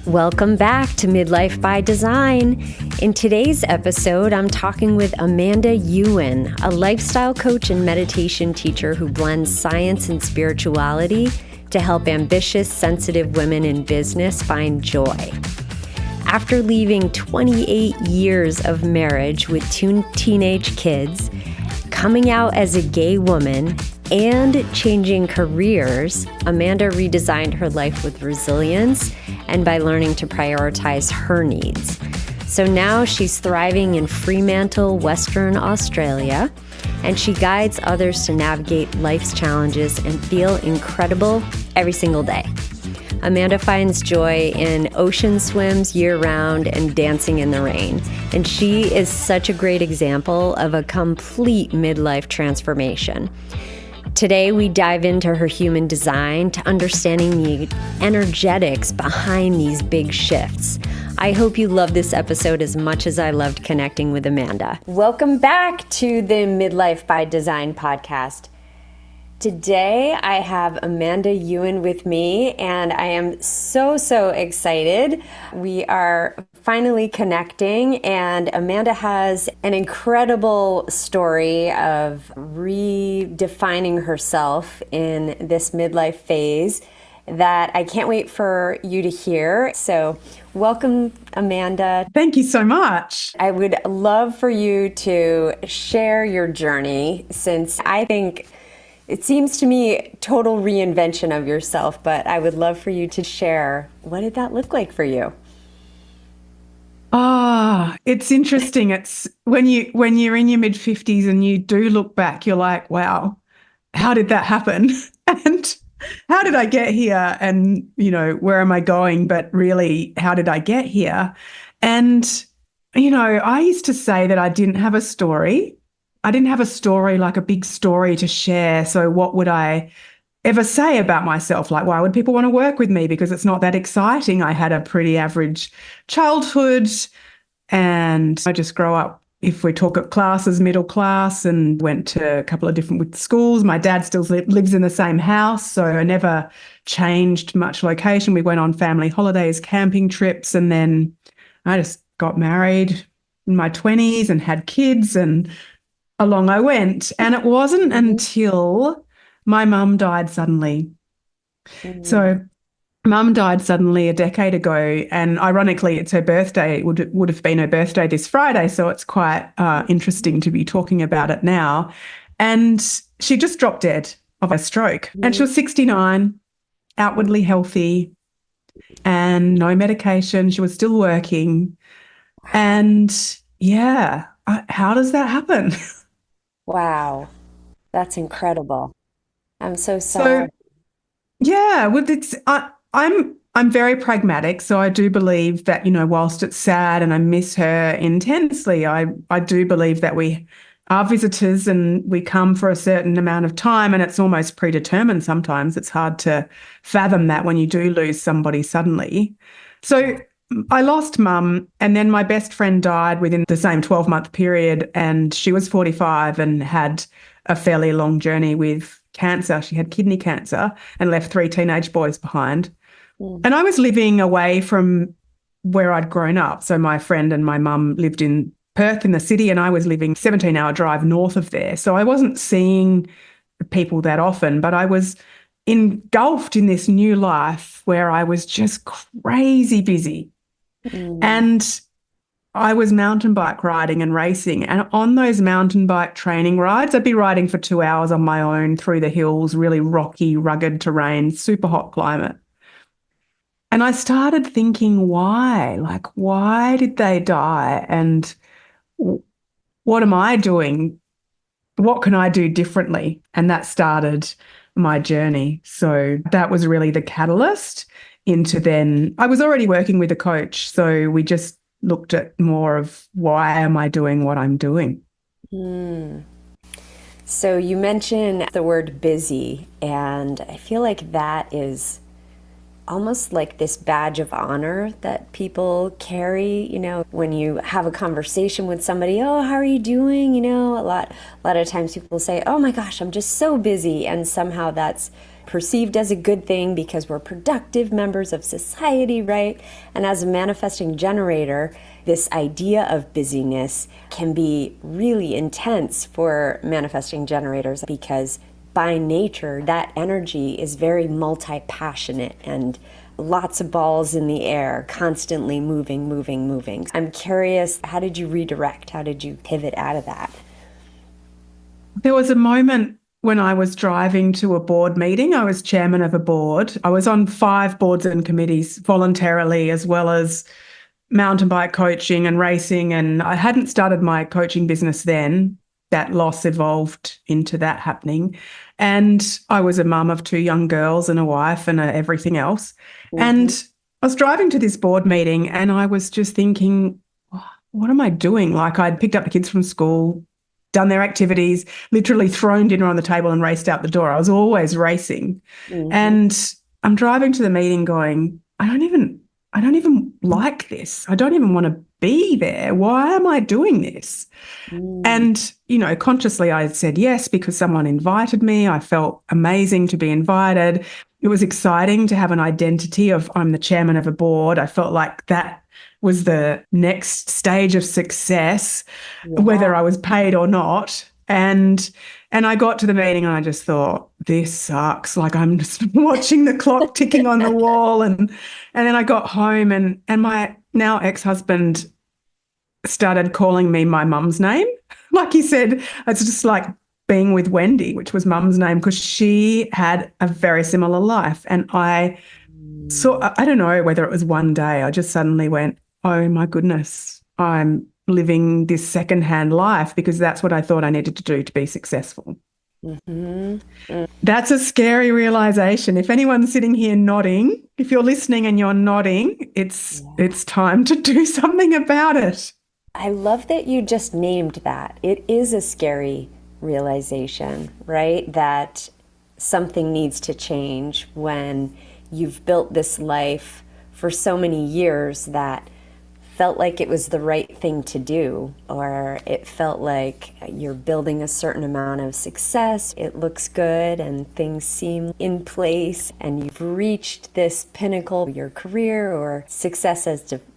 Welcome back to Midlife by Design. In today's episode, I'm talking with Amanda Ewin, a lifestyle coach and meditation teacher who blends science and spirituality to help ambitious, sensitive women in business find joy. After leaving 28 years of marriage with 2 teenage kids, coming out as a gay woman, and changing careers, Amanda redesigned her life with resilience and by learning to prioritize her needs. So now she's thriving in Fremantle, Western Australia, and she guides others to navigate life's challenges and feel incredible every single day. Amanda finds joy in ocean swims year-round and dancing in the rain, and she is such a great example of a complete midlife transformation. Today, we dive into her human design to understanding the energetics behind these big shifts. I hope you love this episode as much as I loved connecting with Amanda. Welcome back to the Midlife by Design podcast. Today, I have Amanda Ewin with me, and I am so excited. We are finally connecting, and Amanda has an incredible story of redefining herself in this midlife phase that I can't wait for you to hear. So welcome, Amanda. Thank you so much. I would love for you to share your journey, since I think it seems to me total reinvention of yourself, but I would love for you to share, what did that look like for you? It's interesting. It's when you're in your mid-50s and you do look back, you're like, wow, how did that happen? And how did I get here? And, where am I going? But really, how did I get here? And, I used to say that I didn't have a story. I didn't have a story, like a big story to share. So what would I ever say about myself? Like, why would people want to work with me? Because it's not that exciting. I had a pretty average childhood, and I just grew up, if we talk of classes, middle class, and went to a couple of different schools. My dad still lives in the same house, so I never changed much location. We went on family holidays, camping trips, and then I just got married in my 20s and had kids, and along I went. And it wasn't until my mum died suddenly. So mum died suddenly a decade ago, and ironically, it's her birthday. It would have been her birthday this Friday, so it's quite interesting to be talking about it now. And she just dropped dead of a stroke. And she was 69, outwardly healthy, and no medication. She was still working. And yeah, how does that happen? Wow, that's incredible. I'm so sorry. So, yeah, I'm very pragmatic, so I do believe that, whilst it's sad and I miss her intensely, I do believe that we are visitors and we come for a certain amount of time, and it's almost predetermined sometimes. It's hard to fathom that when you do lose somebody suddenly. So I lost mum, and then my best friend died within the same 12-month period, and she was 45 and had a fairly long journey with cancer. She had kidney cancer and left 3 teenage boys behind. And I was living away from where I'd grown up. So my friend and my mum lived in Perth in the city, and I was living 17-hour drive north of there. So I wasn't seeing people that often, but I was engulfed in this new life where I was just crazy busy. And I was mountain bike riding and racing. And on those mountain bike training rides, I'd be riding for 2 hours on my own through the hills, really rocky, rugged terrain, super hot climate. And I started thinking, why? Like, why did they die? And what am I doing? What can I do differently? And that started my journey. So that was really the catalyst into then. I was already working with a coach, so we just looked at more of why am I doing what I'm doing. So you mentioned the word busy, and I feel like that is almost like this badge of honor that people carry, you know, when you have a conversation with somebody, oh, how are you doing? You know, a lot of times people say, oh my gosh, I'm just so busy. And somehow that's perceived as a good thing because we're productive members of society, right? And as a manifesting generator, this idea of busyness can be really intense for manifesting generators because by nature, that energy is very multi-passionate and lots of balls in the air, constantly moving, moving, moving. I'm curious, how did you redirect? How did you pivot out of that? There was a moment when I was driving to a board meeting. I was chairman of a board. I was on 5 boards and committees voluntarily, as well as mountain bike coaching and racing. And I hadn't started my coaching business then. That loss evolved into that happening. And I was a mum of 2 young girls and a wife and everything else. And I was driving to this board meeting and I was just thinking, what am I doing? Like, I'd picked up the kids from school, done their activities, literally thrown dinner on the table and raced out the door. I was always racing. And I'm driving to the meeting going, I don't even like this. I don't even want to be there. Why am I doing this? And, consciously I said yes because someone invited me. I felt amazing to be invited. It was exciting to have an identity of I'm the chairman of a board. I felt like that was the next stage of success, whether I was paid or not. And I got to the meeting and I just thought, this sucks. Like, I'm just watching the clock ticking on the wall. And then I got home and my now ex-husband started calling me my mum's name. Like he said, it's just like being with Wendy, which was mum's name, because she had a very similar life. And I don't know whether it was one day, I just suddenly went, oh my goodness, I'm living this secondhand life because that's what I thought I needed to do to be successful. That's a scary realization. If anyone's sitting here nodding, if you're listening and you're nodding, it's time to do something about it. I love that you just named that. It is a scary realization, right? That something needs to change when you've built this life for so many years that felt like it was the right thing to do, or it felt like you're building a certain amount of success, it looks good and things seem in place, and you've reached this pinnacle of your career or success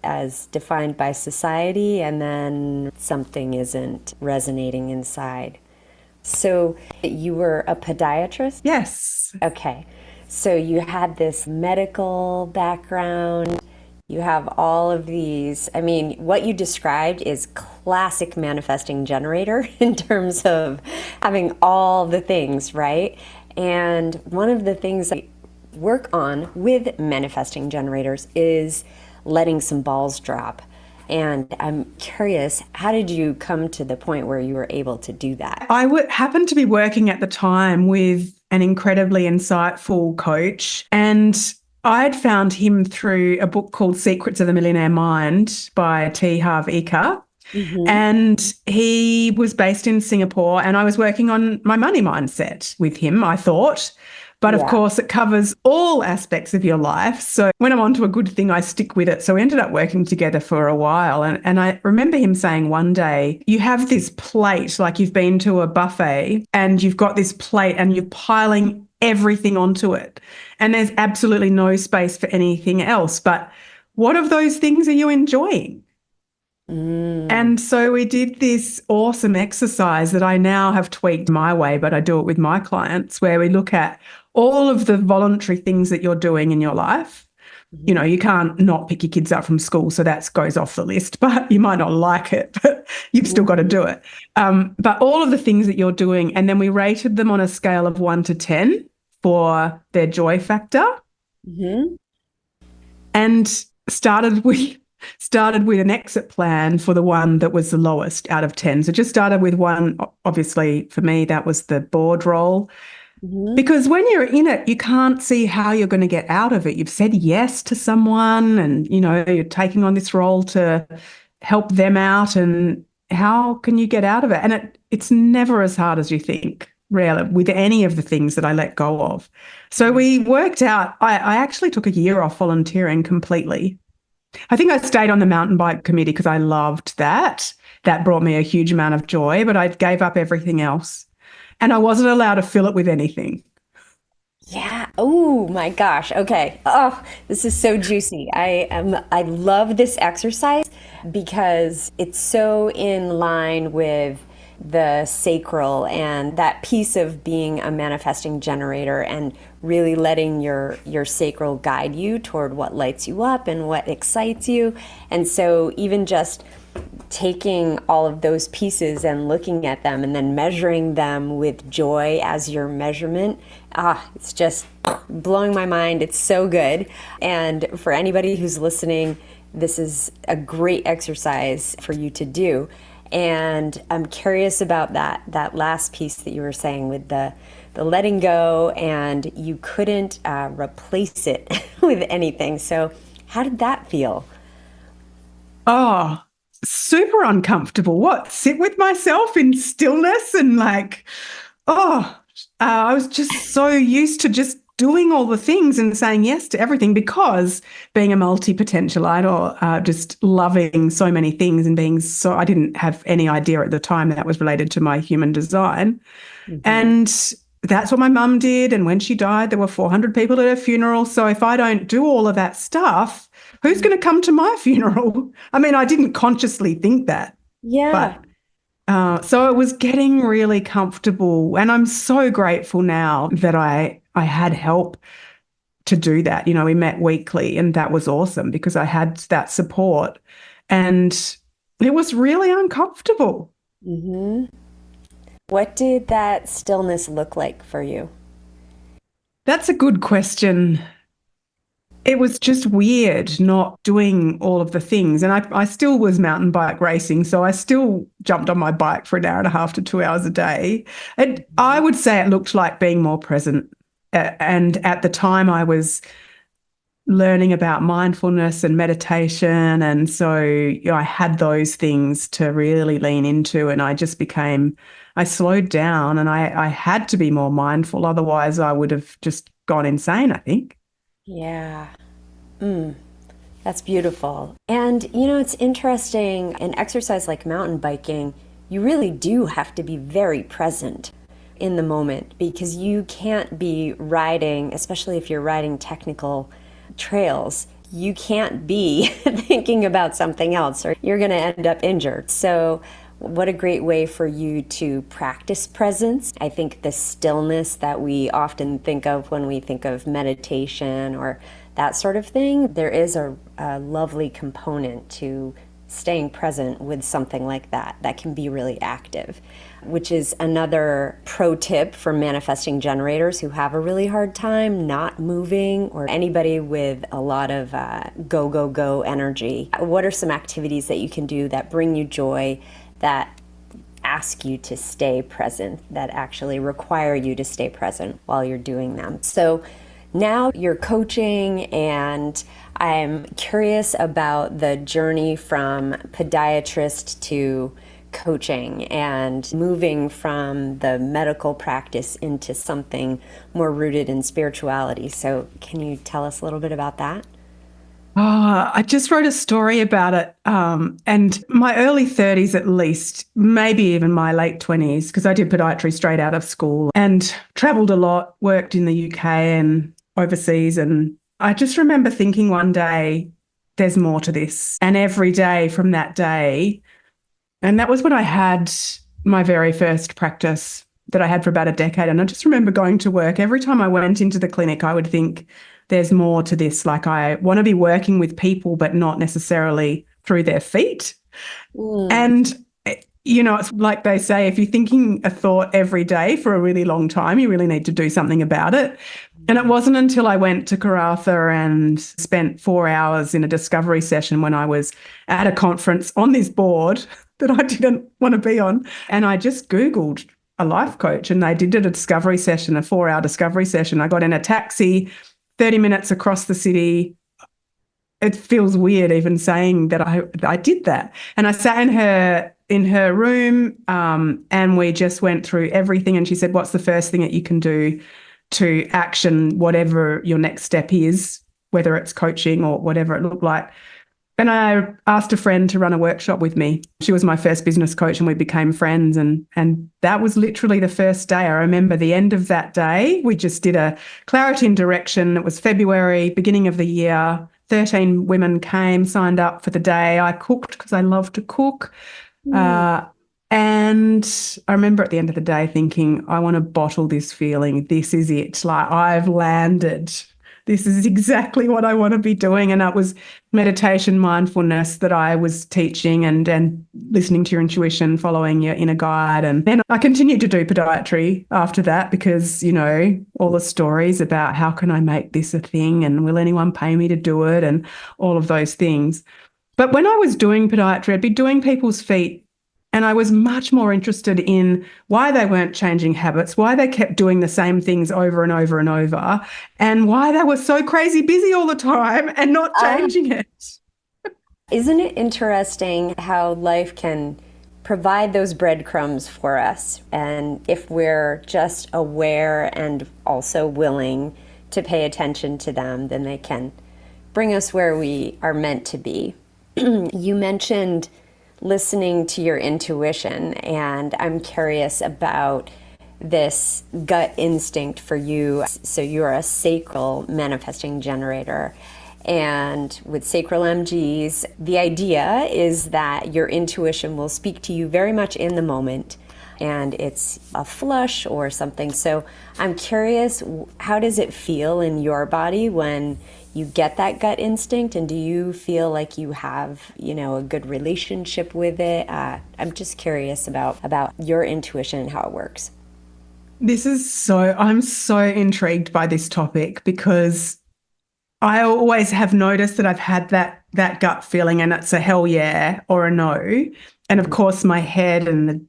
as defined by society, and then something isn't resonating inside. So you were a podiatrist? Yes. Okay. So you had this medical background. You have all of these. I mean, what you described is classic manifesting generator in terms of having all the things, right? And one of the things I work on with manifesting generators is letting some balls drop. And I'm curious, how did you come to the point where you were able to do that? I happened to be working at the time with an incredibly insightful coach, and I'd found him through a book called Secrets of the Millionaire Mind by T. Harv Eker. And he was based in Singapore, and I was working on my money mindset with him, I thought. But of course, it covers all aspects of your life. So when I'm onto a good thing, I stick with it. So we ended up working together for a while. And I remember him saying one day, you have this plate, like you've been to a buffet and you've got this plate and you're piling everything onto it. And there's absolutely no space for anything else. But what of those things are you enjoying? And so we did this awesome exercise that I now have tweaked my way, but I do it with my clients, where we look at all of the voluntary things that you're doing in your life. You know, you can't not pick your kids up from school, so that goes off the list, but you might not like it, but you've still got to do it. But all of the things that you're doing, and then we rated them on a scale of 1 to 10 for their joy factor, and started with an exit plan for the one that was the lowest out of 10. So just started with one. Obviously, for me, that was the board role. Because when you're in it, you can't see how you're going to get out of it. You've said yes to someone and, you know, you're taking on this role to help them out, and how can you get out of it? And it's never as hard as you think, really, with any of the things that I let go of. So we worked out, I actually took a year off volunteering completely. I think I stayed on the mountain bike committee because I loved that. That brought me a huge amount of joy, but I gave up everything else. And I wasn't allowed to fill it with anything. Yeah. Oh my gosh. Okay. Oh, this is so juicy. I love this exercise because it's so in line with the sacral and that piece of being a manifesting generator and really letting your sacral guide you toward what lights you up and what excites you. And so even just taking all of those pieces and looking at them and then measuring them with joy as your measurement, it's just blowing my mind. It's so good. And for anybody who's listening, this is a great exercise for you to do. And I'm curious about that last piece that you were saying with the letting go, and you couldn't replace it with anything. So how did that feel? Oh, super uncomfortable. What? Sit with myself in stillness and oh, I was just so used to just doing all the things and saying yes to everything because being a multi-potentialite or just loving so many things and being so, I didn't have any idea at the time that was related to my human design. Hmm. And that's what my mum did. And when she died, there were 400 people at her funeral. So if I don't do all of that stuff, who's going to come to my funeral? I mean, I didn't consciously think that, but Yeah. so it was getting really comfortable. And I'm so grateful now that I had help to do that. You know, we met weekly and that was awesome because I had that support and it was really uncomfortable. Hmm. What did that stillness look like for you? That's a good question. It was just weird not doing all of the things. And I still was mountain bike racing. So I still jumped on my bike for an hour and a half to 2 hours a day. And I would say it looked like being more present. And at the time, I was learning about mindfulness and meditation. And so, I had those things to really lean into. And I slowed down and I had to be more mindful. Otherwise, I would have just gone insane, I think. Yeah. Mm, that's beautiful. And it's interesting, an exercise like mountain biking, you really do have to be very present in the moment because you can't be riding, especially if you're riding technical trails, you can't be thinking about something else or you're going to end up injured. So, what a great way for you to practice presence. I think the stillness that we often think of when we think of meditation or that sort of thing, there is a lovely component to staying present with something like that that can be really active, which is another pro tip for manifesting generators who have a really hard time not moving, or anybody with a lot of go, go, go energy. What are some activities that you can do that bring you joy, that ask you to stay present, that actually require you to stay present while you're doing them? So now you're coaching, and I'm curious about the journey from podiatrist to coaching and moving from the medical practice into something more rooted in spirituality. So, can you tell us a little bit about that? I just wrote a story about it. And my early 30s, at least, maybe even my late 20s, because I did podiatry straight out of school and traveled a lot, worked in the UK and overseas. And I just remember thinking one day, there's more to this. And every day from that day, and that was when I had my very first practice that I had for about a decade. And I just remember going to work. Every time I went into the clinic, I would think, there's more to this. Like, I want to be working with people, but not necessarily through their feet. Mm. And, it's like they say, if you're thinking a thought every day for a really long time, you really need to do something about it. And it wasn't until I went to Karatha and spent 4 hours in a discovery session when I was at a conference on this board that I didn't want to be on. And I just Googled a life coach and they did a discovery session, a 4 hour discovery session. I got in a taxi 30 minutes across the city. It feels weird even saying that I did that. And I sat in her room, and we just went through everything. And she said, what's the first thing that you can do to action whatever your next step is, whether it's coaching or whatever it looked like? And I asked a friend to run a workshop with me. She was my first business coach and we became friends. And that was literally the first day. I remember the end of that day. We just did a clarity and direction. It was February, beginning of the year. 13 women came, signed up for the day. I cooked because I love to cook. And I remember at the end of the day thinking, I want to bottle this feeling. This is it. Like, I've landed. This is exactly what I want to be doing. And that was meditation, mindfulness that I was teaching and listening to your intuition, following your inner guide. And then I continued to do podiatry after that because, all the stories about how can I make this a thing and will anyone pay me to do it and all of those things. But when I was doing podiatry, I'd be doing people's feet and I was much more interested in why they weren't changing habits, why they kept doing the same things over and over and over, and why they were so crazy busy all the time and not changing it. Isn't it interesting how life can provide those breadcrumbs for us? And if we're just aware and also willing to pay attention to them, then they can bring us where we are meant to be. You mentioned listening to your intuition, and I'm curious about this gut instinct for you. So you're a sacral manifesting generator, and with sacral MGs, the idea is that your intuition will speak to you very much in the moment, and it's a flush or something. So I'm curious, how does it feel in your body when you get that gut instinct, and do you feel like you have, a good relationship with it? I'm just curious about your intuition and how it works. I'm so intrigued by this topic because I always have noticed that I've had that gut feeling and it's a hell yeah or a no. And of course, my head and the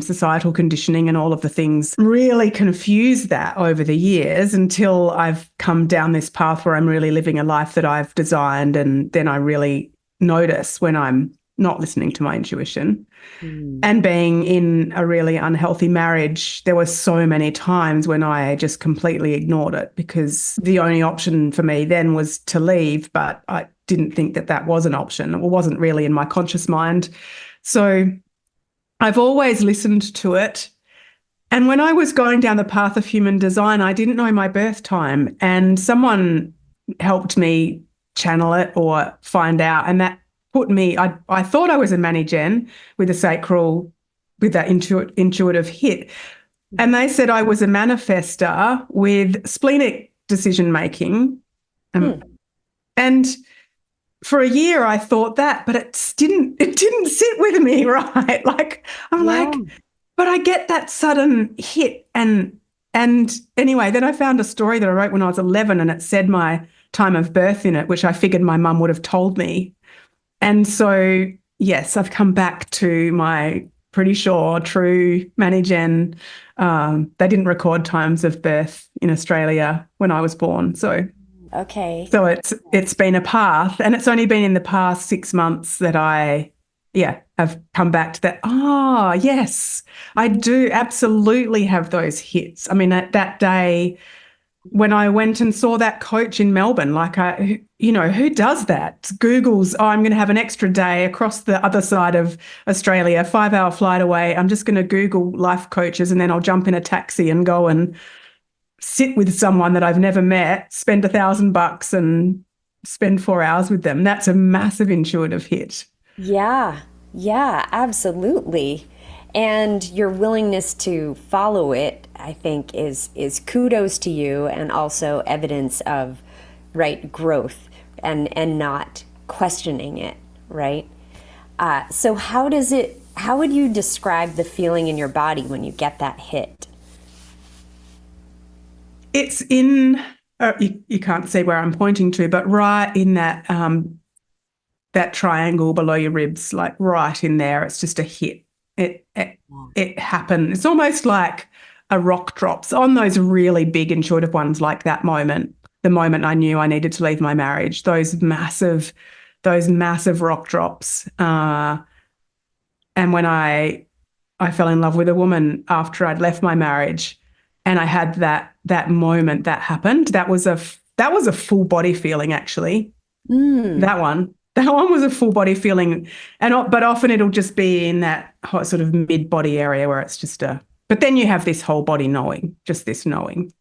societal conditioning and all of the things really confused that over the years until I've come down this path where I'm really living a life that I've designed. And then I really notice when I'm not listening to my intuition. And being in a really unhealthy marriage, there were so many times when I just completely ignored it because the only option for me then was to leave, but I didn't think that was an option. It wasn't really in my conscious mind. So I've always listened to it. And when I was going down the path of human design, I didn't know my birth time. And someone helped me channel it or find out. And that put me, I thought I was a Mani-Gen with a sacral, with that intuitive hit. And they said I was a manifester with splenic decision-making. And for a year I thought that, but it didn't sit with me, right? Like, like, but I get that sudden hit. And anyway, then I found a story that I wrote when I was 11 and it said my time of birth in it, which I figured my mum would have told me. And so, yes, I've come back to my pretty sure true Mani-Gen. They didn't record times of birth in Australia when I was born. So okay. So it's been a path, and it's only been in the past 6 months that I've come back to that. Oh, yes, I do absolutely have those hits. I mean, at that day when I went and saw that coach in Melbourne, like, who does that? Google's, I'm going to have an extra day across the other side of Australia, 5-hour flight away. I'm just going to Google life coaches and then I'll jump in a taxi and go and sit with someone that I've never met, spend $1,000 and spend 4 hours with them. That's a massive intuitive hit. Yeah, absolutely. And your willingness to follow it, I think, is kudos to you, and also evidence of growth and not questioning it, right? So how would you describe the feeling in your body when you get that hit? It's in, you can't see where I'm pointing to, but right in that that triangle below your ribs, like right in there. It's just a hit. It happened. It's almost like a rock drops on those really big intuitive ones, like that moment, the moment I knew I needed to leave my marriage, those massive rock drops. And when I fell in love with a woman after I'd left my marriage, and I had that moment that happened, that was a full body feeling, actually. That one. That one was a full body feeling, but often it'll just be in that hot sort of mid body area where it's just but then you have this whole body knowing, just this knowing.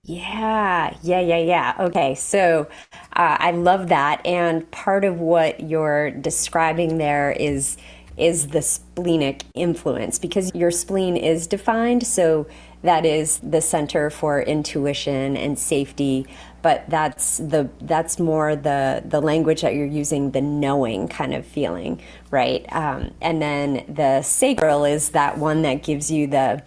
Yeah. Okay, so I love that, and part of what you're describing there is the splenic influence because your spleen is defined, so that is the center for intuition and safety. But that's more the language that you're using, the knowing kind of feeling, right? And then the sacral is that one that gives you the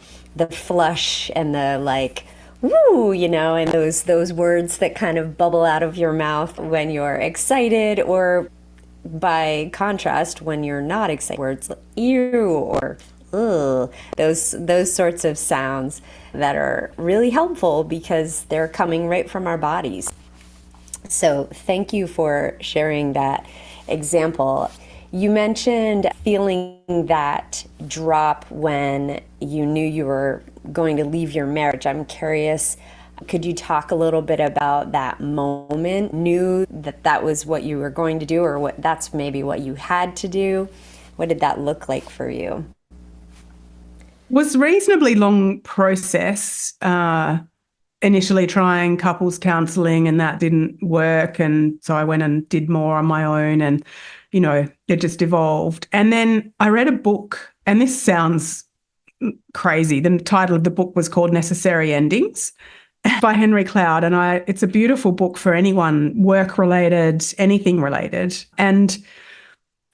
flush and the like, woo, and those words that kind of bubble out of your mouth when you're excited, or by contrast, when you're not excited, words like ew or ugh, those sorts of sounds that are really helpful because they're coming right from our bodies. So thank you for sharing that example. You mentioned feeling that drop when you knew you were going to leave your marriage. I'm curious, could you talk a little bit about that moment? Knew that that was what you were going to do, or that's maybe what you had to do? What did that look like for you? Was reasonably long process. Initially trying couples counseling, and that didn't work, and so I went and did more on my own, and it just evolved. And then I read a book, and this sounds crazy. The title of the book was called Necessary Endings by Henry Cloud, and it's a beautiful book for anyone, work related, anything related. And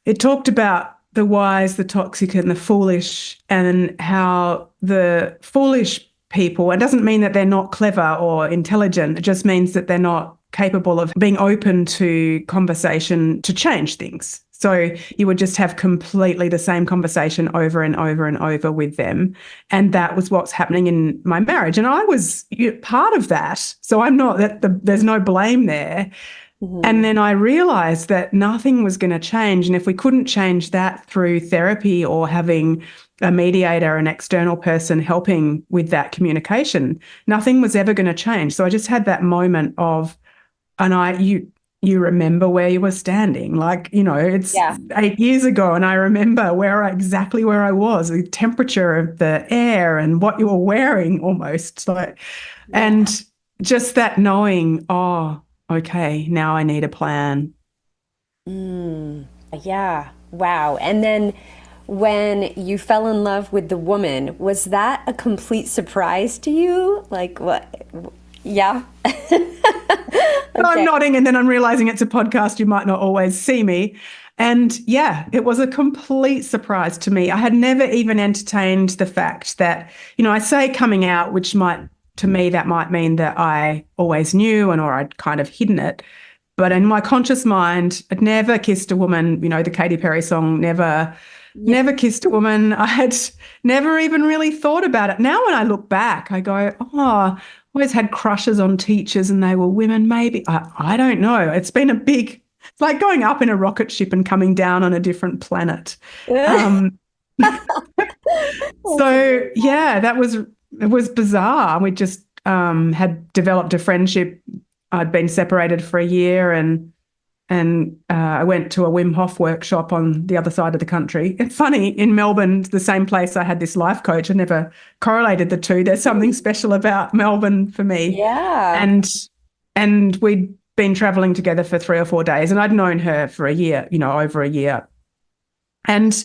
it talked about the wise, the toxic, and the foolish, and how the foolish people, it doesn't mean that they're not clever or intelligent. It just means that they're not capable of being open to conversation to change things. So you would just have completely the same conversation over and over and over with them. And that was what's happening in my marriage. And I was part of that. So I'm not there's no blame there. Mm-hmm. And then I realized that nothing was going to change. And if we couldn't change that through therapy or having a mediator, an external person helping with that communication, nothing was ever going to change. So I just had that moment of, you remember where you were standing. Like, it's 8 years ago, and I remember exactly where I was, the temperature of the air and what you were wearing almost. And just that knowing, oh, okay, now I need a plan. Yeah. Wow. And then when you fell in love with the woman, was that a complete surprise to you? Like what? Yeah. Okay. I'm nodding, and then I'm realizing it's a podcast. You might not always see me. And yeah, it was a complete surprise to me. I had never even entertained the fact that, I say coming out, which to me, that might mean that I always knew or I'd kind of hidden it. But in my conscious mind, I'd never kissed a woman, the Katy Perry song, never kissed a woman. I had never even really thought about it. Now when I look back, I go, oh, always had crushes on teachers and they were women, maybe. I don't know. It's been it's like going up in a rocket ship and coming down on a different planet. So, yeah, it was bizarre. We just had developed a friendship. I'd been separated for a year, and I went to a Wim Hof workshop on the other side of the country. It's funny, in Melbourne, the same place I had this life coach. I never correlated the two. There's something special about Melbourne for me. Yeah. And we'd been traveling together for 3 or 4 days, and I'd known her for a year, over a year. And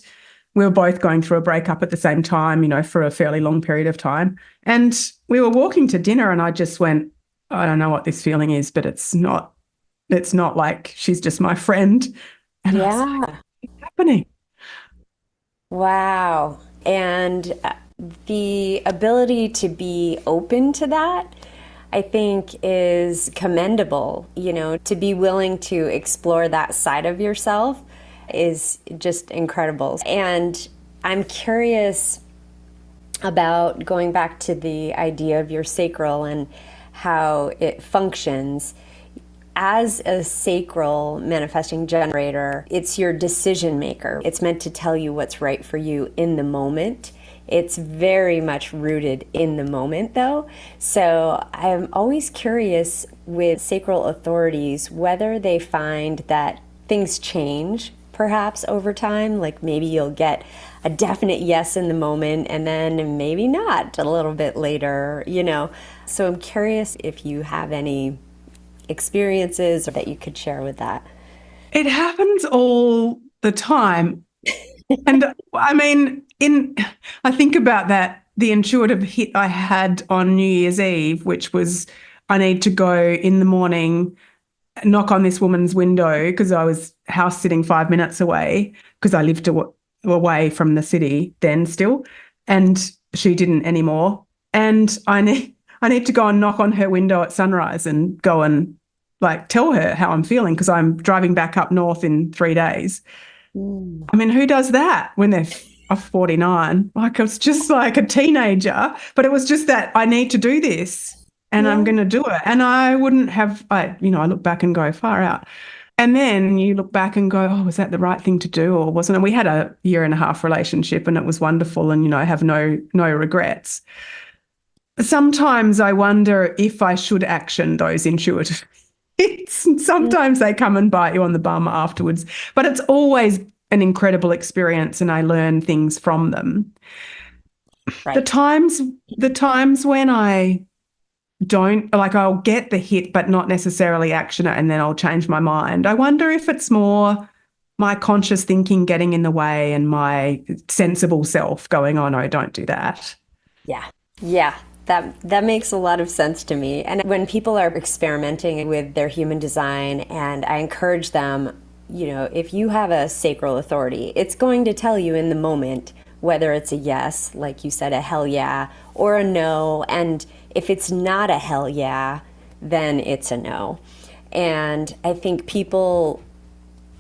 we were both going through a breakup at the same time, for a fairly long period of time. And we were walking to dinner, and I just went, I don't know what this feeling is, but it's not like she's just my friend. And I was like, what's happening? Wow. And the ability to be open to that, I think, is commendable. To be willing to explore that side of yourself is just incredible. And I'm curious about going back to the idea of your sacral and how it functions. As a sacral manifesting generator, it's your decision maker. It's meant to tell you what's right for you in the moment. It's very much rooted in the moment, though. So I'm always curious with sacral authorities whether they find that things change perhaps over time. Like maybe you'll get a definite yes in the moment and then maybe not a little bit later, you know. So I'm curious if you have any experiences that you could share with that. It happens all the time. And I mean, I think about that, the intuitive hit I had on New Year's Eve, which was I need to go in the morning, knock on this woman's window because I was house sitting 5 minutes away because I lived away from the city then still, and she didn't anymore. And I need to go and knock on her window at sunrise and go and like tell her how I'm feeling because I'm driving back up north in 3 days. Mm. I mean, who does that when they're 49? Like, it's just like a teenager, but it was just that I need to do this and I'm Yeah. going to do it. And I wouldn't have, I look back and go far out. And then you look back and go, oh, was that the right thing to do or wasn't it? We had a 1.5 year relationship and it was wonderful and, I have no regrets. Sometimes I wonder if I should action those intuitive hits. Sometimes they come and bite you on the bum afterwards, but it's always an incredible experience and I learn things from them. The Right. times when I don't, like, I'll get the hit but not necessarily action it and then I'll change my mind. I wonder if it's more my conscious thinking getting in the way and my sensible self going, oh no, don't do that. Yeah. Yeah. That makes a lot of sense to me. And when people are experimenting with their human design, and I encourage them, if you have a sacral authority, it's going to tell you in the moment whether it's a yes, like you said, a hell yeah, or a no. And if it's not a hell yeah, then it's a no. And I think people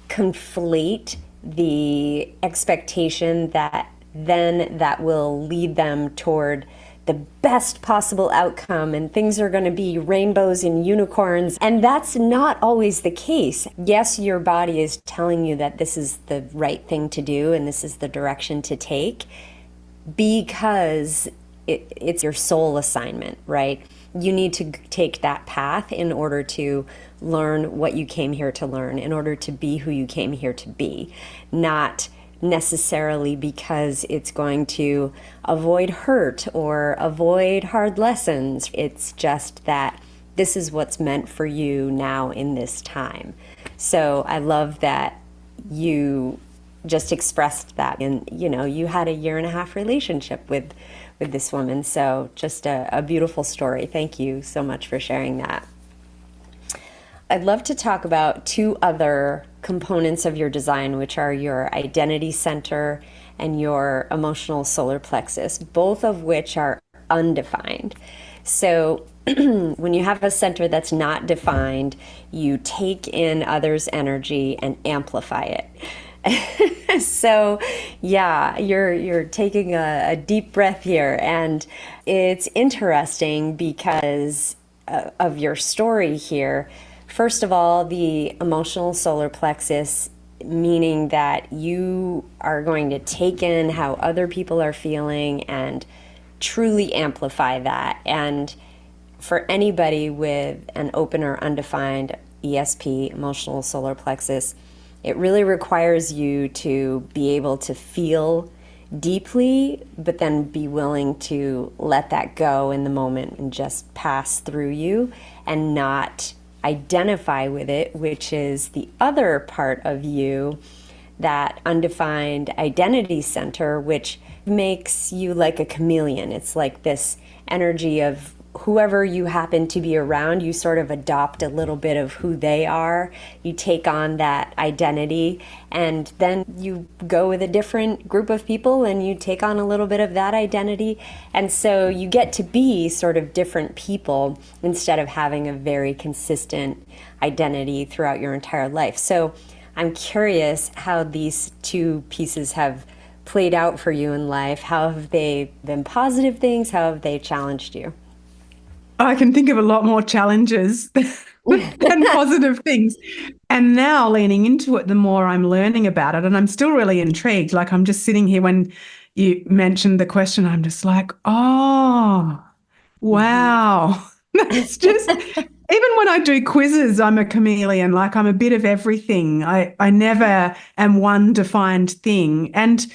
conflate the expectation that then that will lead them toward the best possible outcome and things are going to be rainbows and unicorns. And that's not always the case. Yes, your body is telling you that this is the right thing to do and this is the direction to take because it's your soul assignment, right? You need to take that path in order to learn what you came here to learn, in order to be who you came here to be, not necessarily because it's going to avoid hurt or avoid hard lessons. It's just that this is what's meant for you now in this time. So I love that you just expressed that. And, you had a 1.5 year relationship with this woman. So just a beautiful story. Thank you so much for sharing that. I'd love to talk about 2 other components of your design, which are your identity center and your emotional solar plexus, both of which are undefined. So when you have a center that's not defined, you take in others' energy and amplify it. So yeah, you're taking a deep breath here, and it's interesting because of your story here. First of all, the emotional solar plexus, meaning that you are going to take in how other people are feeling and truly amplify that. And for anybody with an open or undefined ESP, emotional solar plexus, it really requires you to be able to feel deeply, but then be willing to let that go in the moment and just pass through you and not identify with it, which is the other part of you, that undefined identity center, which makes you like a chameleon. It's like this energy of whoever you happen to be around, you sort of adopt a little bit of who they are. You take on that identity, and then you go with a different group of people and you take on a little bit of that identity. And so you get to be sort of different people instead of having a very consistent identity throughout your entire life. So I'm curious how these 2 pieces have played out for you in life. How have they been positive things? How have they challenged you? I can think of a lot more challenges than positive things. And now leaning into it, the more I'm learning about it, and I'm still really intrigued. Like, I'm just sitting here when you mentioned the question, I'm just like, oh, Mhm. wow. It's just, Even when I do quizzes, I'm a chameleon. Like I'm a bit of everything. I never am one defined thing. And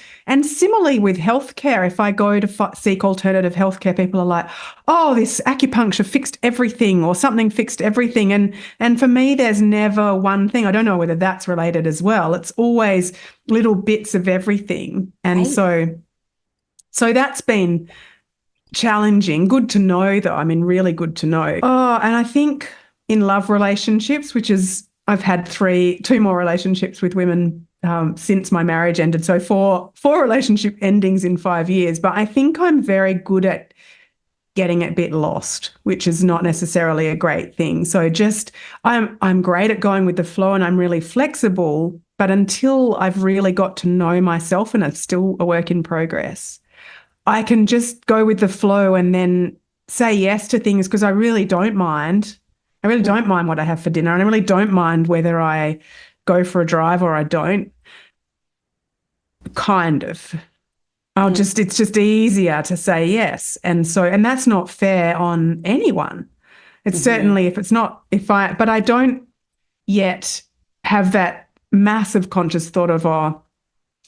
similarly with healthcare, if I go to seek alternative healthcare, people are like, "Oh, this acupuncture fixed everything, or something fixed everything." And for me, there's never one thing. I don't know whether that's related as well. It's always little bits of everything, and Right. so that's been challenging. Good to know, though. I mean, really good to know. Oh, and I think in love relationships, which is I've had two more relationships with women since my marriage ended. So four relationship endings in 5 years. But I think I'm very good at getting a bit lost, which is not necessarily a great thing. So just I'm great at going with the flow and I'm really flexible. But until I've really got to know myself, and it's still a work in progress, I can just go with the flow and then say yes to things because I really don't mind. I really don't mind what I have for dinner, and I really don't mind whether I go for a drive or I don't. Kind of. It's just easier to say yes. And that's not fair on anyone. It's Mm-hmm. certainly if it's not, but I don't yet have that massive conscious thought of, oh,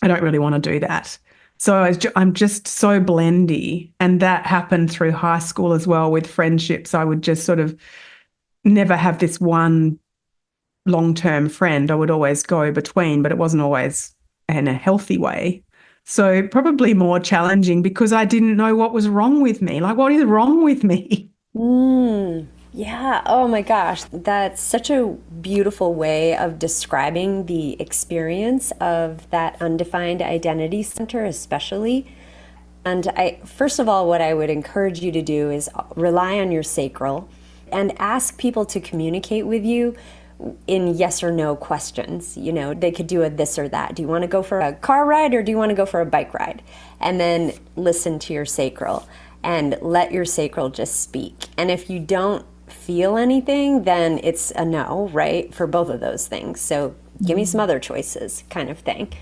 I don't really want to do that. So I'm just so blendy. And that happened through high school as well with friendships. I would just sort of never have this one long-term friend. I would always go between, but it wasn't always in a healthy way. So probably more challenging because I didn't know what was wrong with me. Like, what is wrong with me? Yeah. Oh my gosh. That's such a beautiful way of describing the experience of that undefined identity center, especially. And first of all, what I would encourage you to do is rely on your sacral and ask people to communicate with you in yes or no questions. You know, they could do a this or that. Do you want to go for a car ride or do you want to go for a bike ride? And then listen to your sacral and let your sacral just speak. And if you don't feel anything, then it's a no, right? For both of those things. So give me some other choices, kind of thing.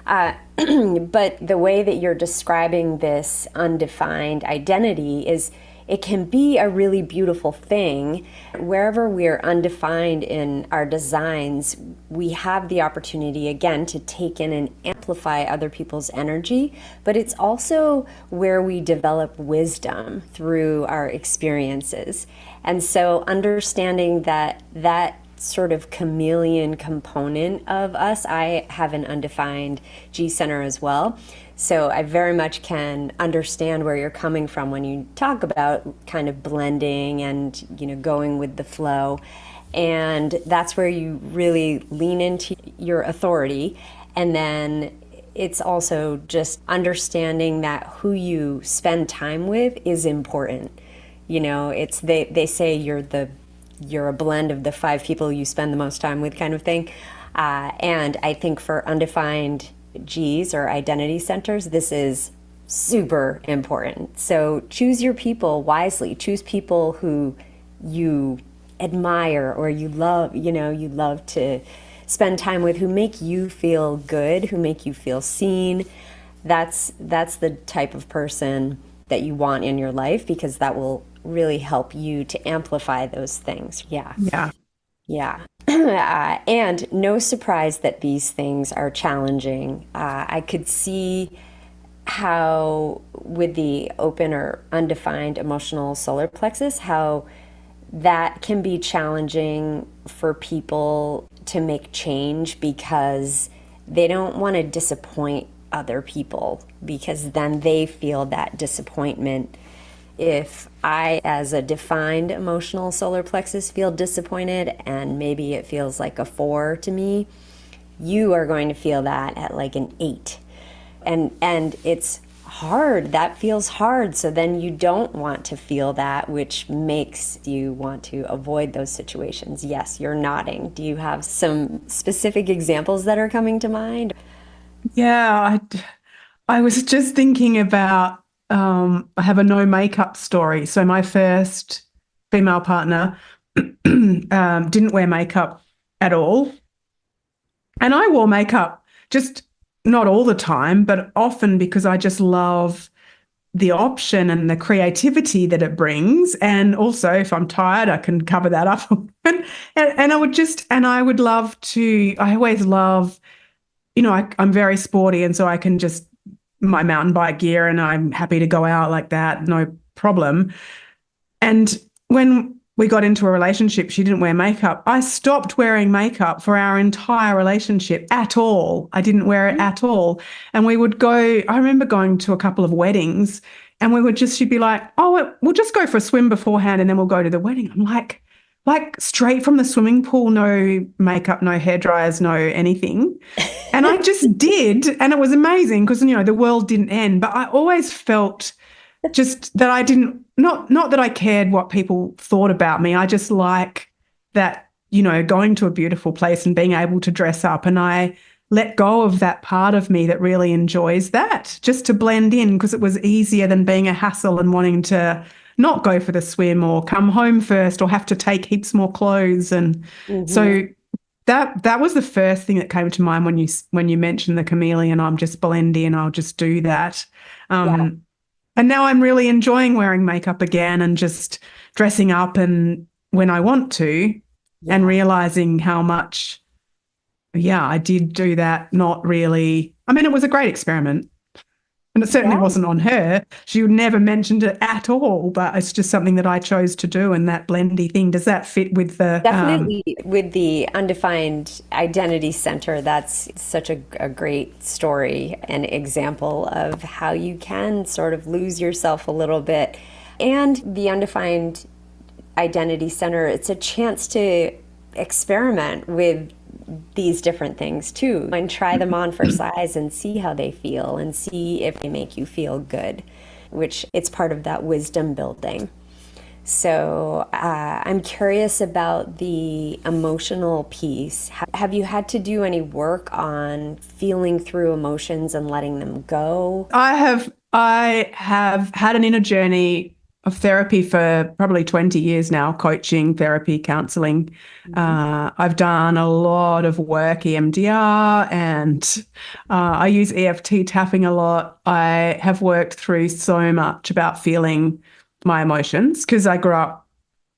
But the way that you're describing this undefined identity is it can be a really beautiful thing. Wherever we're undefined in our designs, we have the opportunity again to take in and amplify other people's energy, but it's also where we develop wisdom through our experiences. And so understanding that sort of chameleon component of us. I have an undefined G center as well. So I very much can understand where you're coming from when you talk about kind of blending and, you know, going with the flow. And that's where you really lean into your authority. And then it's also just understanding that who you spend time with is important. You know, it's they say you're a blend of the 5 people you spend the most time with, kind of thing. And I think for undefined Gs or identity centers, this is super important. So choose your people wisely. Choose people who you admire or you love, you know, you love to spend time with, who make you feel good, who make you feel seen. That's the type of person that you want in your life, because that will really help you to amplify those things. Yeah. Yeah. Yeah. And no surprise that these things are challenging. I could see how, with the open or undefined emotional solar plexus, how that can be challenging for people to make change because they don't want to disappoint other people, because then they feel that disappointment. If I, as a defined emotional solar plexus, feel disappointed and maybe it feels like a 4 to me, you are going to feel that at like an 8. And it's hard. That feels hard. So then you don't want to feel that, which makes you want to avoid those situations. Yes, you're nodding. Do you have some specific examples that are coming to mind? Yeah, I was just thinking about I have a no makeup story. So my first female partner didn't wear makeup at all. And I wore makeup, just not all the time, but often because I just love the option and the creativity that it brings. And also, if I'm tired, I can cover that up. And I would love to, I always love, I'm very sporty, and so I can just my mountain bike gear and I'm happy to go out like that, no problem. And when we got into a relationship, she didn't wear makeup. I stopped wearing makeup for our entire relationship at all. I didn't wear it at all. And we would go, I remember going to a couple of weddings and she'd be like, oh, we'll just go for a swim beforehand and then we'll go to the wedding. I'm like straight from the swimming pool, no makeup, no hair dryers, no anything. And I just did. And it was amazing because, the world didn't end. But I always felt just that I didn't, not that I cared what people thought about me. I just like that, going to a beautiful place and being able to dress up. And I let go of that part of me that really enjoys that, just to blend in, because it was easier than being a hassle and wanting to not go for the swim or come home first or have to take heaps more clothes. And so that was the first thing that came to mind when you mentioned the chameleon. I'm just blend in, I'll just do that. And now I'm really enjoying wearing makeup again and just dressing up and when I want to, and realizing how much, I did do that. Not really. I mean, it was a great experiment. And it certainly wasn't on her. She never mentioned it at all, but it's just something that I chose to do, and that blendy thing. Does that fit with the... Definitely with the Undefined Identity Center, that's such a great story and example of how you can sort of lose yourself a little bit. And the Undefined Identity Center, it's a chance to experiment with these different things too, and try them on for size and see how they feel and see if they make you feel good, which it's part of that wisdom building. So I'm curious about the emotional piece. Have you had to do any work on feeling through emotions and letting them go? I have had an inner journey of therapy for probably 20 years now, coaching, therapy, counseling. I've done a lot of work, EMDR, and I use EFT tapping a lot. I have worked through so much about feeling my emotions because I grew up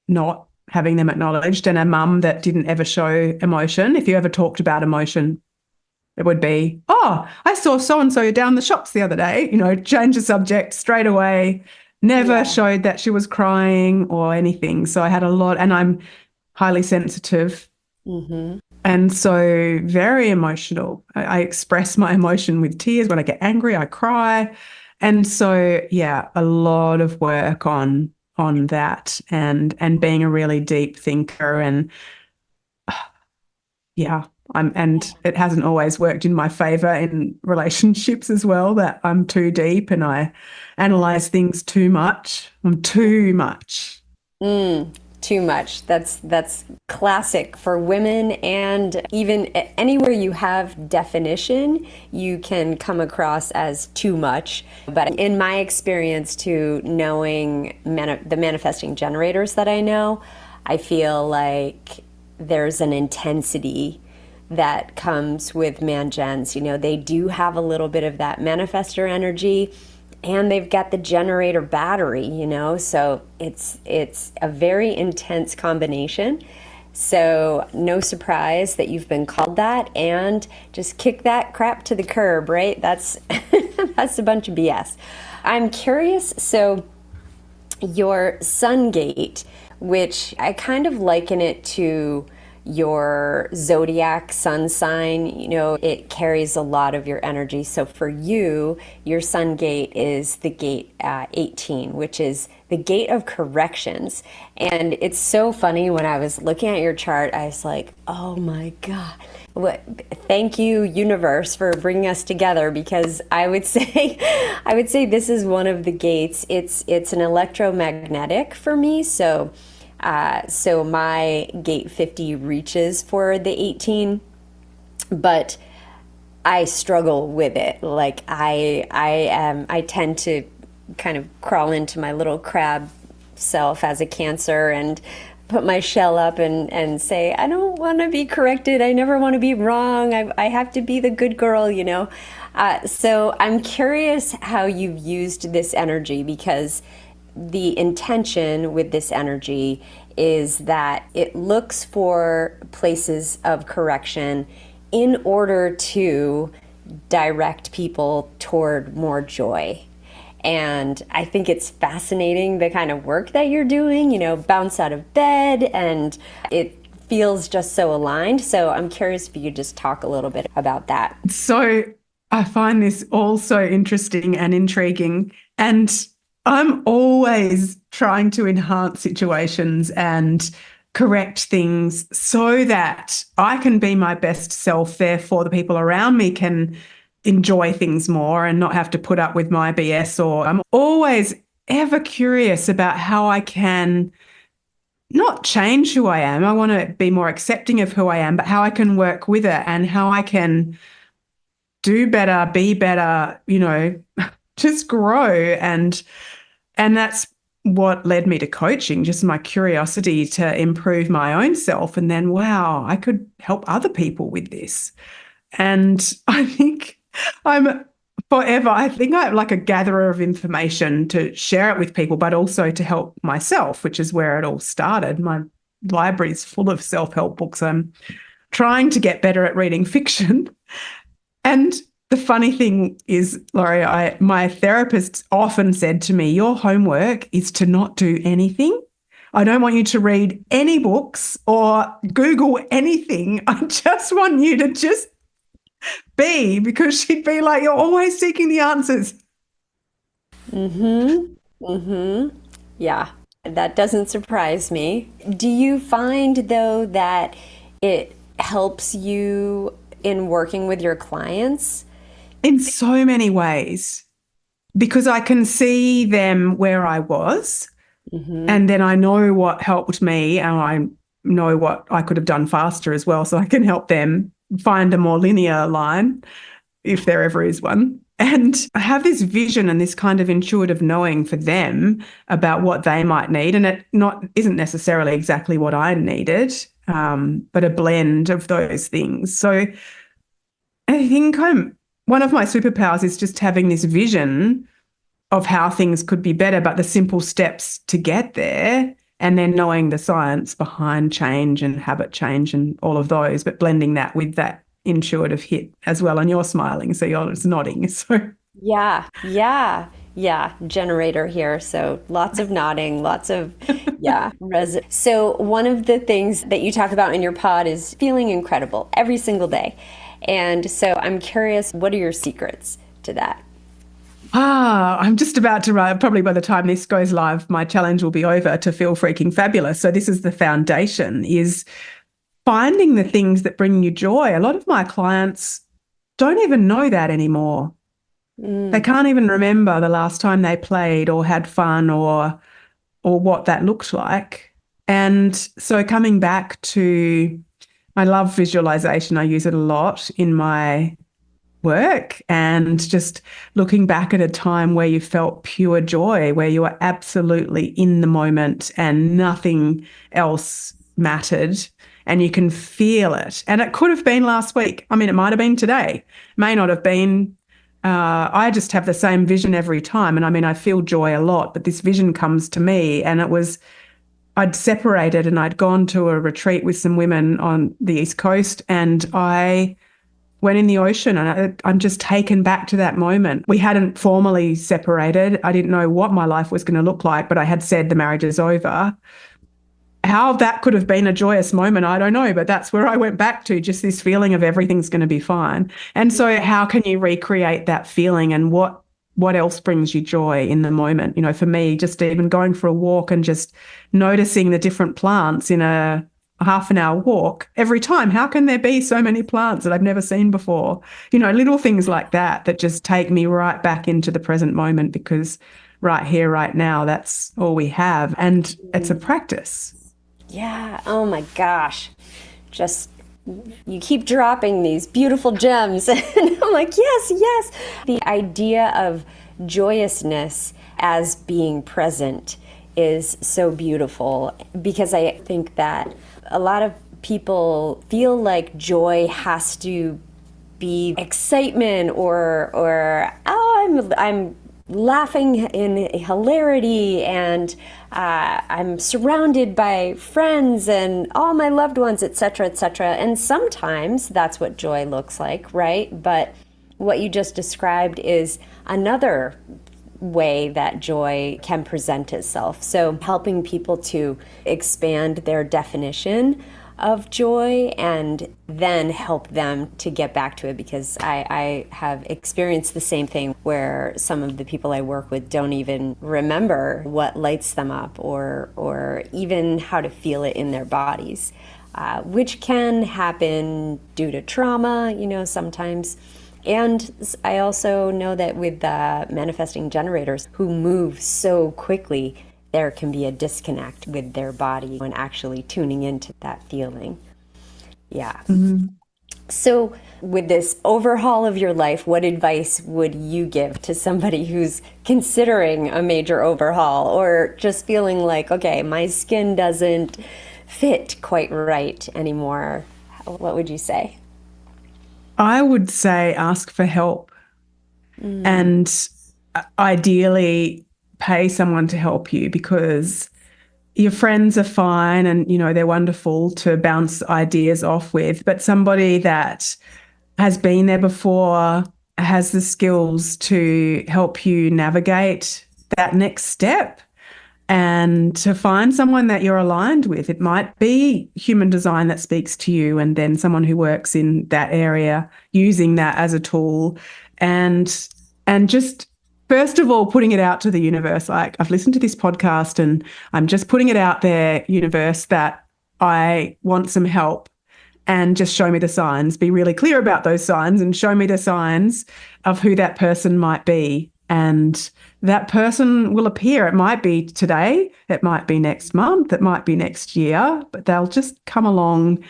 not having them acknowledged, and a mum that didn't ever show emotion. If you ever talked about emotion, it would be, oh, I saw so-and-so down the shops the other day, change the subject straight away. Never showed that she was crying or anything. So I had a lot, and I'm highly sensitive. And so very emotional. I express my emotion with tears. When I get angry, I cry. And so, a lot of work on that and being a really deep thinker. And and it hasn't always worked in my favor in relationships as well, that I'm too deep and I analyze things too much. I'm too much. Too much. That's classic for women, and even anywhere you have definition, you can come across as too much. But in my experience, to knowing the manifesting generators that I know, I feel like there's an intensity that comes with man-gens. They do have a little bit of that manifestor energy, and they've got the generator battery, so it's a very intense combination. So no surprise that you've been called that, and just kick that crap to the curb, right? That's that's a bunch of BS. I'm curious, so your sun gate, which I kind of liken it to your zodiac sun sign, it carries a lot of your energy. So for you, your sun gate is the gate 18, which is the gate of corrections. And it's so funny, when I was looking at your chart, I was like, oh my God. Thank you, universe, for bringing us together, because I would say this is one of the gates. It's an electromagnetic for me. So my gate 50 reaches for the 18, but I struggle with it. Like I tend to kind of crawl into my little crab self as a Cancer and put my shell up and say, I don't want to be corrected. I never want to be wrong. I have to be the good girl, you know? So I'm curious how you've used this energy, because the intention with this energy is that it looks for places of correction in order to direct people toward more joy. And I think it's fascinating the kind of work that you're doing, you know, bounce out of bed, and it feels just so aligned. So I'm curious if you could just talk a little bit about that. So I find this all so interesting and intriguing. And I'm always trying to enhance situations and correct things so that I can be my best self. Therefore, the people around me can enjoy things more and not have to put up with my BS. Or I'm always ever curious about how I can not change who I am. I want to be more accepting of who I am, but how I can work with it and how I can do better, be better, you know, just grow. And that's what led me to coaching, just my curiosity to improve my own self. And then, wow, I could help other people with this. And I think I'm like a gatherer of information to share it with people, but also to help myself, which is where it all started. My library is full of self-help books. I'm trying to get better at reading fiction. And the funny thing is, Laurie, my therapist often said to me, your homework is to not do anything. I don't want you to read any books or Google anything. I just want you to just be, because she'd be like, you're always seeking the answers. Yeah, that doesn't surprise me. Do you find, though, that it helps you in working with your clients? In so many ways, because I can see them where I was, and then I know what helped me, and I know what I could have done faster as well, so I can help them find a more linear line, if there ever is one. And I have this vision and this kind of intuitive knowing for them about what they might need, and it isn't necessarily exactly what I needed, but a blend of those things. So I think one of my superpowers is just having this vision of how things could be better, but the simple steps to get there, and then knowing the science behind change and habit change and all of those, but blending that with that intuitive hit as well. And you're smiling, so you're just nodding. So Yeah, generator here. So lots of nodding, lots of, So one of the things that you talk about in your pod is feeling incredible every single day. And so I'm curious, what are your secrets to that? I'm just about to write, probably by the time this goes live, my challenge will be over, to feel freaking fabulous. So this is the foundation, is finding the things that bring you joy. A lot of my clients don't even know that anymore. They can't even remember the last time they played or had fun or what that looked like. And so coming back to, I love visualization. I use it a lot in my work, and just looking back at a time where you felt pure joy, where you were absolutely in the moment and nothing else mattered, and you can feel it. And it could have been last week. I mean, it might have been today, may not have been. I just have the same vision every time. And I mean, I feel joy a lot, but this vision comes to me, and I'd separated and I'd gone to a retreat with some women on the East Coast, and I went in the ocean, and I'm just taken back to that moment. We hadn't formally separated. I didn't know what my life was going to look like, but I had said the marriage is over. How that could have been a joyous moment, I don't know, but that's where I went back to, just this feeling of everything's going to be fine. And so how can you recreate that feeling, and what else brings you joy in the moment? You know, for me, just even going for a walk and just noticing the different plants in a half an hour walk every time. How can there be so many plants that I've never seen before? You know, little things like that just take me right back into the present moment, because right here, right now, that's all we have. And it's a practice. Yeah. Oh my gosh. Just, you keep dropping these beautiful gems. And I'm like, yes. The idea of joyousness as being present is so beautiful, because I think that a lot of people feel like joy has to be excitement or oh, I'm laughing in hilarity, and I'm surrounded by friends and all my loved ones, etc., etc. And sometimes that's what joy looks like, right? But what you just described is another way that joy can present itself. So helping people to expand their definition of joy and then help them to get back to it, because I have experienced the same thing where some of the people I work with don't even remember what lights them up or even how to feel it in their bodies, which can happen due to trauma, sometimes. And I also know that with manifesting generators who move so quickly, there can be a disconnect with their body when actually tuning into that feeling. Yeah. Mm-hmm. So with this overhaul of your life, what advice would you give to somebody who's considering a major overhaul, or just feeling like, okay, my skin doesn't fit quite right anymore? What would you say? I would say ask for help, and ideally pay someone to help you, because your friends are fine and, they're wonderful to bounce ideas off with, but somebody that has been there before, has the skills to help you navigate that next step, and to find someone that you're aligned with. It might be human design that speaks to you, and then someone who works in that area using that as a tool, and just first of all putting it out to the universe. Like, I've listened to this podcast and I'm just putting it out there, universe, that I want some help, and just show me the signs. Be really clear about those signs and show me the signs of who that person might be. And that person will appear. It might be today, it might be next month, it might be next year, but they'll just come along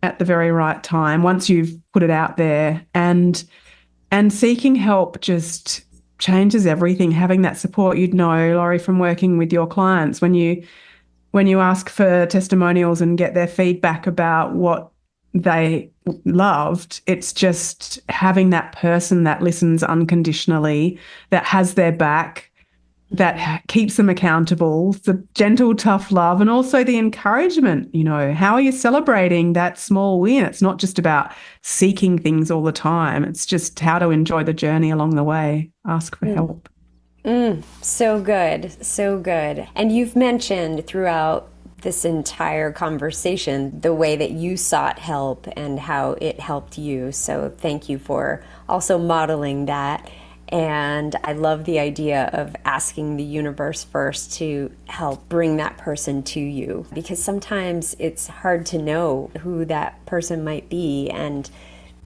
at the very right time once you've put it out there. And seeking help just changes everything. Having that support, Laurie, from working with your clients, when you ask for testimonials and get their feedback about what they loved, it's just having that person that listens unconditionally, that has their back, that keeps them accountable, the gentle, tough love, and also the encouragement. How are you celebrating that small win? It's not just about seeking things all the time. It's just how to enjoy the journey along the way. Ask for help. So good. So good. And you've mentioned throughout this entire conversation the way that you sought help and how it helped you. So thank you for also modeling that. And I love the idea of asking the universe first to help bring that person to you, because sometimes it's hard to know who that person might be. And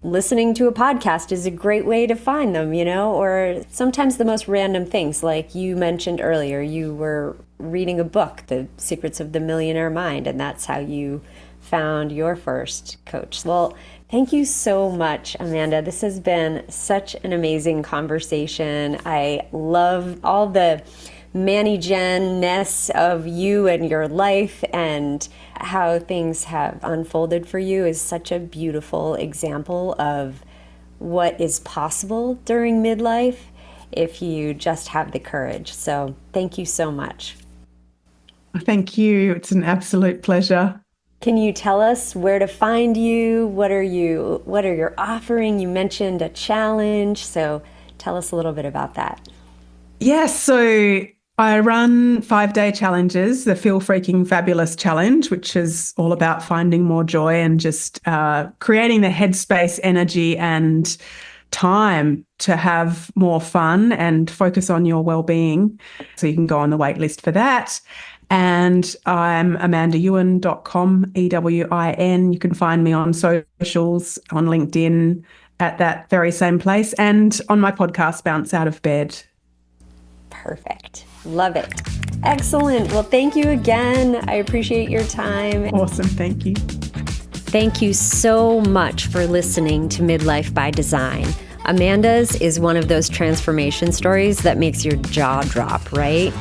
listening to a podcast is a great way to find them, or sometimes the most random things. Like you mentioned earlier, you were reading a book, The Secrets of the Millionaire Mind, and that's how you found your first coach. Well, thank you so much, Amanda. This has been such an amazing conversation. I love all the Manny-Jen-ness of you and your life, and how things have unfolded for you is such a beautiful example of what is possible during midlife if you just have the courage. So thank you so much. Thank you. It's an absolute pleasure. Can you tell us where to find you? What are you offering? You mentioned a challenge, so tell us a little bit about that. Yes, so I run 5-day challenges, the Feel Freaking Fabulous Challenge, which is all about finding more joy and just creating the headspace, energy and time to have more fun and focus on your well-being. So you can go on the wait list for that. And I'm amandaewin.com, EWIN. You can find me on socials, on LinkedIn, at that very same place, and on my podcast, Bounce Out of Bed. Perfect. Love it. Excellent. Well, thank you again. I appreciate your time. Awesome. Thank you. Thank you so much for listening to Midlife by Design. Amanda's is one of those transformation stories that makes your jaw drop, right?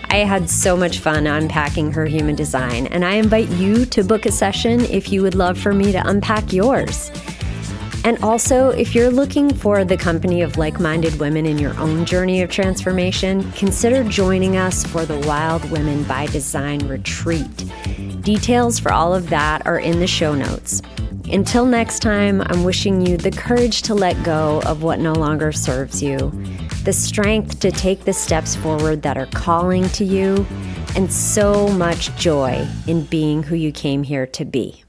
I I had so much fun unpacking her human design, and I invite you to book a session if you would love for me to unpack yours. And also, if you're looking for the company of like-minded women in your own journey of transformation, consider joining us for the Wild Women by Design retreat. Details for all of that are in the show notes. Until next time, I'm wishing you the courage to let go of what no longer serves you, the strength to take the steps forward that are calling to you, and so much joy in being who you came here to be.